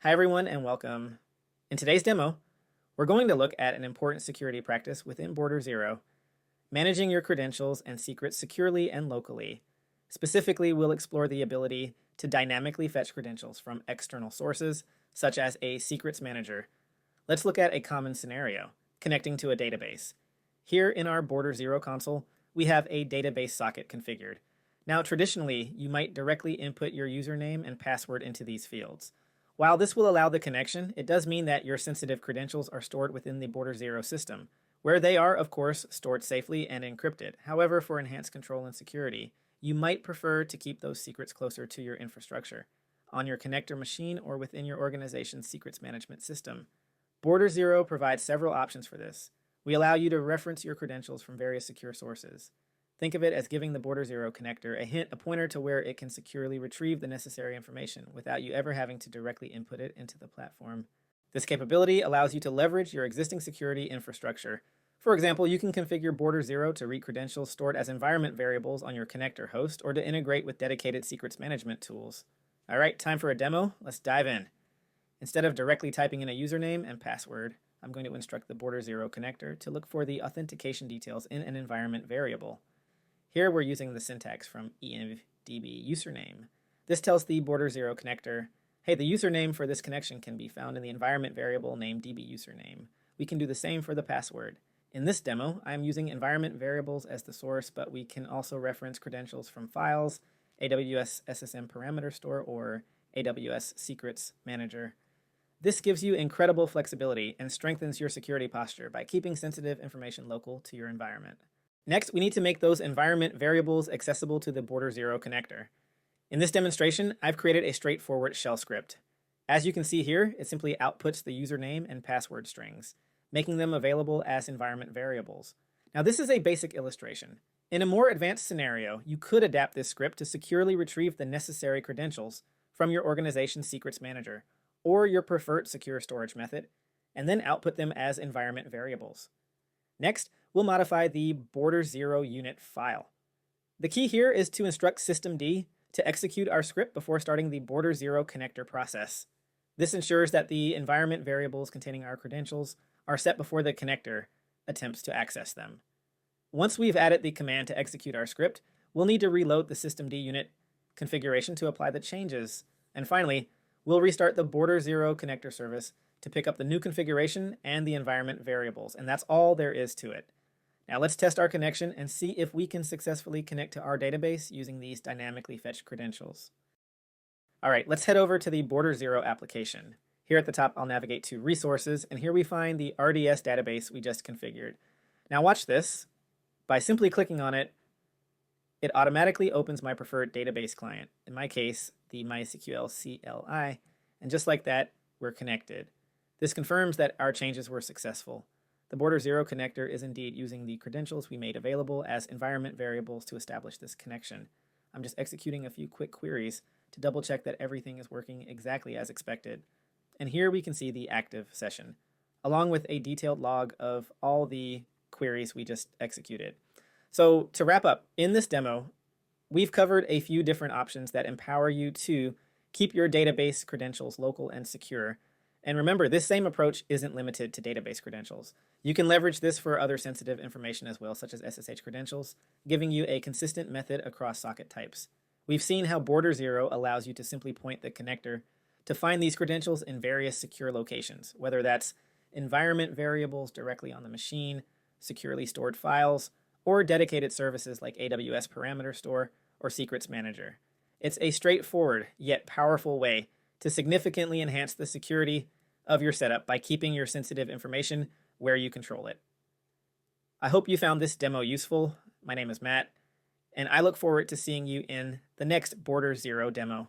Hi everyone and welcome. In today's demo, we're going to look at an important security practice within Border Zero, managing your credentials and secrets securely and locally. Specifically, we'll explore the ability to dynamically fetch credentials from external sources, such as a secrets manager. Let's look at a common scenario, connecting to a database. Here in our Border Zero console, we have a database socket configured. Now, traditionally, you might directly input your username and password into these fields. While this will allow the connection, it does mean that your sensitive credentials are stored within the Border Zero system, where they are, of course, stored safely and encrypted. However, for enhanced control and security, you might prefer to keep those secrets closer to your infrastructure, on your connector machine or within your organization's secrets management system. Border Zero provides several options for this. We allow you to reference your credentials from various secure sources. Think of it as giving the Border Zero connector a pointer to where it can securely retrieve the necessary information without you ever having to directly input it into the platform. This capability allows you to leverage your existing security infrastructure. For example, you can configure Border Zero to read credentials stored as environment variables on your connector host or to integrate with dedicated secrets management tools. All right, time for a demo. Let's dive in. Instead of directly typing in a username and password, I'm going to instruct the Border Zero connector to look for the authentication details in an environment variable. Here we're using the syntax from envdb username. This tells the Border Zero connector, hey, the username for this connection can be found in the environment variable named dbUsername. We can do the same for the password. In this demo, I'm using environment variables as the source, but we can also reference credentials from files, AWS SSM parameter store, or AWS Secrets Manager. This gives you incredible flexibility and strengthens your security posture by keeping sensitive information local to your environment. Next, we need to make those environment variables accessible to the Border Zero connector. In this demonstration, I've created a straightforward shell script. As you can see here, it simply outputs the username and password strings, making them available as environment variables. Now, this is a basic illustration. In a more advanced scenario, you could adapt this script to securely retrieve the necessary credentials from your organization's secrets manager or your preferred secure storage method, and then output them as environment variables. Next, we'll modify the Border Zero unit file. The key here is to instruct systemd to execute our script before starting the Border Zero connector process. This ensures that the environment variables containing our credentials are set before the connector attempts to access them. Once we've added the command to execute our script, we'll need to reload the systemd unit configuration to apply the changes. And finally, we'll restart the Border Zero connector service to pick up the new configuration and the environment variables, and that's all there is to it. Now let's test our connection and see if we can successfully connect to our database using these dynamically fetched credentials. All right, let's head over to the Border Zero application. Here at the top, I'll navigate to Resources, and here we find the RDS database we just configured. Now watch this. By simply clicking on it, it automatically opens my preferred database client, in my case, the MySQL CLI, and just like that, we're connected. This confirms that our changes were successful. The Border Zero connector is indeed using the credentials we made available as environment variables to establish this connection. I'm just executing a few quick queries to double check that everything is working exactly as expected. And here we can see the active session, along with a detailed log of all the queries we just executed. So to wrap up, in this demo, we've covered a few different options that empower you to keep your database credentials local and secure. And remember, this same approach isn't limited to database credentials. You can leverage this for other sensitive information as well, such as SSH credentials, giving you a consistent method across socket types. We've seen how Border Zero allows you to simply point the connector to find these credentials in various secure locations, whether that's environment variables directly on the machine, securely stored files, or dedicated services like AWS Parameter Store or Secrets Manager. It's a straightforward yet powerful way to significantly enhance the security of your setup by keeping your sensitive information where you control it. I hope you found this demo useful. My name is Matt, and I look forward to seeing you in the next Border Zero demo.